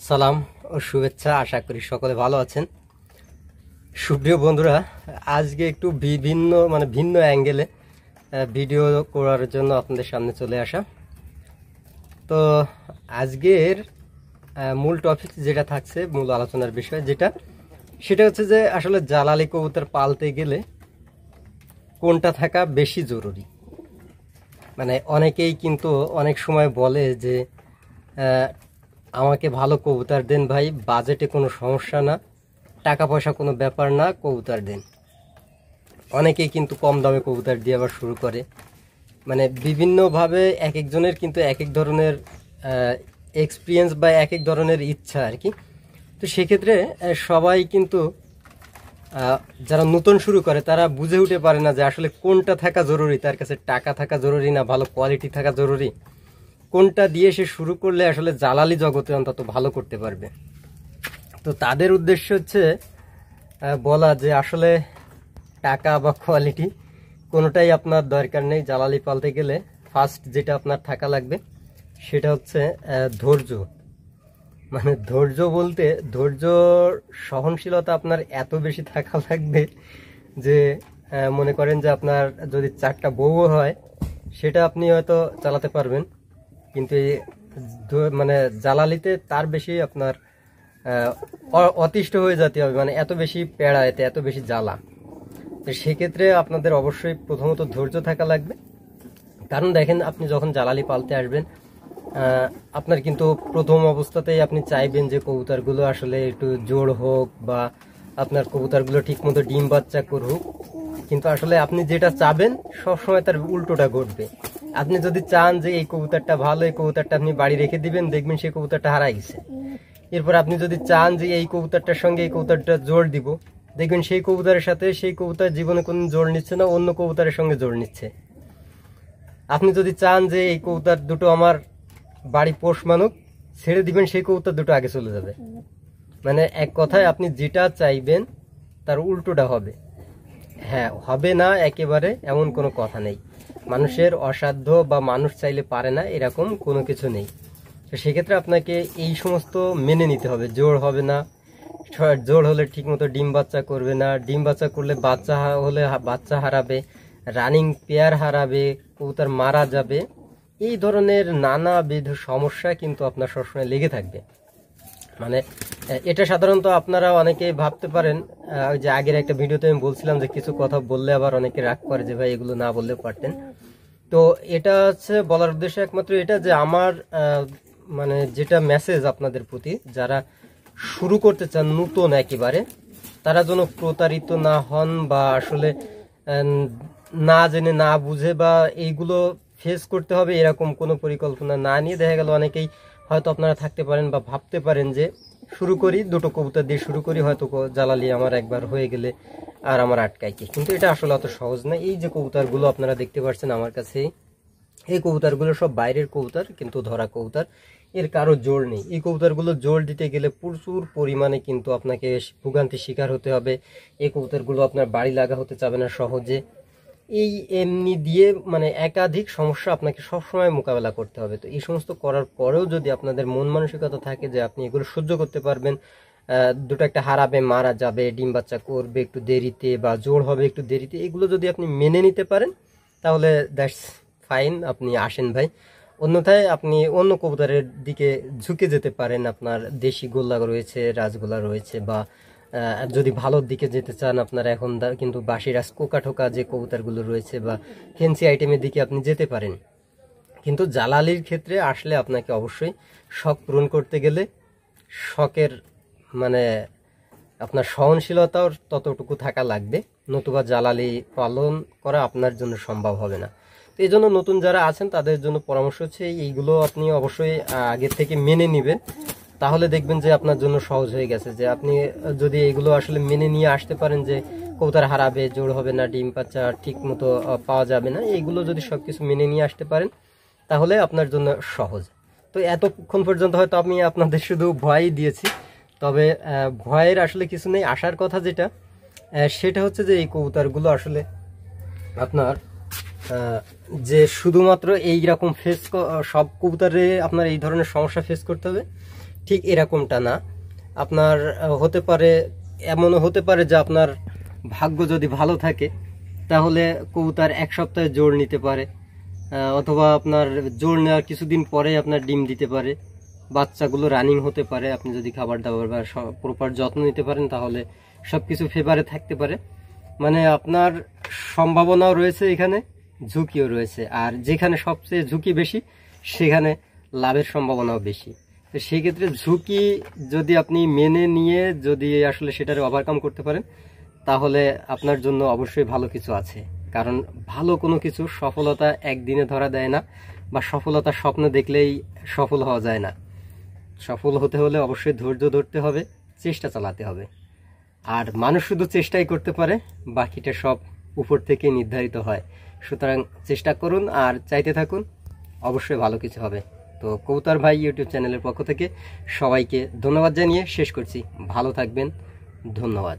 সালাম ও শুভেচ্ছা। আশা করি সকলে ভালো আছেন। সুপ্রিয় বন্ধুরা, আজকে একটু ভিন্ন অ্যাঙ্গেলে ভিডিও করার জন্য আপনাদের সামনে চলে আসা। তো আজকের মূল টপিক যেটা থাকছে, মূল আলোচনার বিষয় সেটা হচ্ছে যে আসলে জালালি কবুতর পালতে গেলে কোনটা থাকা বেশি জরুরি। মানে অনেকেই কিন্তু অনেক সময় বলে যে আমাকে ভালো কবুতর দেন ভাই, বাজেটে কোনো সমস্যা না, টাকা পয়সা কোনো ব্যাপার না, কবুতর দেন। অনেকেই কিন্তু কম দামে কবুতর দিয়ে আবার শুরু করে। মানে বিভিন্নভাবে এক একজনের কিন্তু এক এক ধরনের এক্সপিরিয়েন্স বা এক এক ধরনের ইচ্ছা আর কি। তো সেক্ষেত্রে সবাই কিন্তু যারা নতুন শুরু করে তারা বুঝে উঠে পারে না যে আসলে কোনটা থাকা জরুরি, তার কাছে টাকা থাকা জরুরি না ভালো কোয়ালিটি থাকা জরুরি, কোনটা দিয়ে সে শুরু করলে আসলে জালালি জগতে অন্তত ভালো করতে পারবে। তো তাদের উদ্দেশ্য হচ্ছে বলা যে আসলে টাকা বা কোয়ালিটি কোনোটাই আপনার দরকার নেই। জালালি পালতে গেলে ফার্স্ট যেটা আপনার থাকা লাগবে সেটা হচ্ছে ধৈর্য। মানে ধৈর্য বলতে ধৈর্য সহনশীলতা আপনার এত বেশি থাকা লাগবে যে মনে করেন যে আপনার যদি 4টা বউ হয় সেটা আপনি হয়তো চালাতে পারবেন, কিন্তু মানে জালালিতে তার বেশি আপনার অতিষ্ঠ হয়ে যেতে হবে। মানে এত বেশি পেড়া, এত বেশি জ্বালা। তো সেক্ষেত্রে আপনাদের অবশ্যই প্রথমত ধৈর্য থাকা লাগবে। কারণ দেখেন, আপনি যখন জালালি পালতে আসবেন আপনার কিন্তু প্রথম অবস্থাতেই আপনি চাইবেন যে কবুতরগুলো আসলে একটু জোর হোক বা আপনার কবুতরগুলো ঠিক মতো ডিম বাচ্চা করুক। কিন্তু আসলে আপনি যেটা চাবেন সবসময় তার উল্টোটা ঘটবে। আপনি যদি চান যে এই কবুতরটা ভালো, এই কবুতরটা আপনি বাড়ি রেখে দিবেন, দেখবেন সেই কবুতরটা হারাই গেছে। এরপর আপনি যদি চান যে এই কবুতরটার সঙ্গে এই কবুতরটা জোর দিব, দেখবেন সেই কবুতরের সাথে সেই কবুতর জীবনে কোনো জোর নিচ্ছে না, অন্য কবুতরের সঙ্গে জোর নিচ্ছে। আপনি যদি চান যে এই কবুতর দুটো আমার বাড়ি পোষ মানুক, ছেড়ে দিবেন, সেই কবুতর দুটো আগে চলে যাবে। মানে এক কথায় আপনি যেটা চাইবেন তার উল্টোটা হবে। হ্যাঁ, হবে না একেবারে এমন কোনো কথা নেই। মানুষের অসাধ্য বা মানুষ চাইলে পারে না এরকম কোনো কিছু নেই। তো সেক্ষেত্রে আপনাকে এই সমস্ত মেনে নিতে হবে। জোর হবে না, জোর হলে ঠিকমতো ডিম বাচ্চা করবে না, ডিম বাচ্চা করলে বাচ্চা হলে বাচ্চা হারাবে, রানিং পেয়ার হারাবে, কবুতর মারা যাবে। এই ধরনের নানাবিধ সমস্যা কিন্তু আপনার সবসময় লেগে থাকবে। মানে এটা সাধারণত আপনারা অনেকেই ভাবতে পারেন, ওই যে আগের একটা ভিডিওতে আমি বলছিলাম যে কিছু কথা বললে আবার অনেকে রাগ করে যে ভাই এগুলো না বললেও পারতেন। তো এটা হচ্ছে বলার উদ্দেশ্য একমাত্র এটা যে আমার মানে যেটা মেসেজ আপনাদের প্রতি, যারা শুরু করতে চান নতুন একেবারে, তারা যেন প্রতারিত না হন বা আসলে না জেনে না বুঝে বা এইগুলো ফেস করতে হবে এরকম কোনো পরিকল্পনা না নিয়ে, দেখা গেল অনেকেই হয়তো আপনারা থাকতে পারেন বা ভাবতে পারেন যে শুরু করি, দুটো কবুতর দিয়ে শুরু করি, হয়তো জালালি আমার একবার হয়ে গেলে আর আমার আটকায় কি। কিন্তু এটা আসলে অত সহজ না। এই যে কবুতরগুলো আপনারা দেখতে পাচ্ছেন আমার কাছে, এই কবুতরগুলো সব বাইরের কবুতর, কিন্তু ধরা কবুতর, এর কারো জোর নেই। এই কবুতরগুলো জোর দিতে গেলে প্রচুর পরিমাণে কিন্তু আপনাকে ভোগান্তির শিকার হতে হবে। এই কবুতরগুলো আপনার বাড়ি লাগা হতে চাবে না সহজে। এই এমনি দিয়ে মানে একাধিক সমস্যা আপনাকে সবসময় মোকাবেলা করতে হবে। তো এই সমস্ত করার পরেও যদি আপনাদের মন মানসিকতা থাকে যে আপনি এগুলো সহ্য করতে পারবেন, দুটো একটা হারাবে, মারা যাবে, ডিম বাচ্চা করবে একটু দেরিতে বা জোর হবে একটু দেরিতে, এগুলো যদি আপনি মেনে নিতে পারেন তাহলে দ্যাটস ফাইন, আপনি আসেন ভাই। অন্যথায় আপনি অন্য কবুতরের দিকে ঝুঁকে যেতে পারেন। আপনার দেশি গোল্লা রয়েছে, রাজগোল্লা রয়েছে, বা যদি ভালোর দিকে যেতে চান আপনার এখন কিন্তু বাসিরাজ কোকা ঠোকা যে কবুতরগুলো রয়েছে বা ফেন্সি আইটেমের দিকে আপনি যেতে পারেন। কিন্তু জালালির ক্ষেত্রে আসলে আপনাকে অবশ্যই শখ পূরণ করতে গেলে শখের মানে আপনার সহনশীলতাও ততটুকু থাকা লাগবে, নতুবা জালালি পালন করা আপনার জন্য সম্ভব হবে না। তো এই জন্য নতুন যারা আছেন তাদের জন্য পরামর্শ হচ্ছে এইগুলো আপনি অবশ্যই আগের থেকে মেনে নেবেন, তাহলে দেখবেন যে আপনার জন্য সহজ হয়ে গেছে। যে আপনি যদি এগুলো আসলে মেনে নিয়ে আসতে পারেন যে কবুতর হারাবে, জোর হবে না, ডিম বাচ্চা ঠিক মতো পাওয়া যাবে না, এইগুলো যদি সবকিছু মেনে নিয়ে আসতে পারেন তাহলে আপনার জন্য সহজ। তো এতক্ষণ পর্যন্ত হয়তো আমি আপনাদের শুধু ভয়ই দিয়েছি, তবে ভয়ের আসলে কিছু নেই। আসার কথা যেটা সেটা হচ্ছে যে এই কবুতরগুলো আসলে আপনার যে শুধুমাত্র এই রকম সব কবুতরে আপনার এই ধরনের সমস্যা ফেস করতে হবে ঠিক এরকমটা না। আপনার হতে পারে, এমনও হতে পারে যে আপনার ভাগ্য যদি ভালো থাকে তাহলে কবুতর এক সপ্তাহে জোড় নিতে পারে, অথবা আপনার জোড় নেওয়ার কিছুদিন পরে আপনার ডিম দিতে পারে, বাচ্চাগুলো রানিং হতে পারে। আপনি যদি খাবার দাবার বা প্রপার যত্ন নিতে পারেন তাহলে সব কিছু ফেভারে থাকতে পারে। মানে আপনার সম্ভাবনাও রয়েছে এখানে, ঝুঁকিও রয়েছে। আর যেখানে সবচেয়ে ঝুঁকি বেশি সেখানে লাভের সম্ভাবনাও বেশি। তো সেই ক্ষেত্রে ঝুঁকি যদি আপনি মেনে নিয়ে যদি আসলে সেটারে ওভারকাম করতে পারেন তাহলে আপনার জন্য অবশ্যই ভালো কিছু আছে। কারণ ভালো কোনো কিছু সফলতা একদিনে ধরা দেয় না, বা সফলতার স্বপ্ন দেখলেই সফল হওয়া যায় না। সফল হতে হলে অবশ্যই ধৈর্য ধরতে হবে, চেষ্টা চালাতে হবে। আর মানুষ শুধু চেষ্টাই করতে পারে, বাকিটা সব উপর থেকে নির্ধারিত হয়। সুতরাং চেষ্টা করুন আর চাইতে থাকুন, অবশ্যই ভালো কিছু হবে। তো কবুতর ভাই ইউটিউব চ্যানেলের পক্ষ থেকে সবাইকে ধন্যবাদ জানিয়ে শেষ করছি। ভালো থাকবেন, ধন্যবাদ।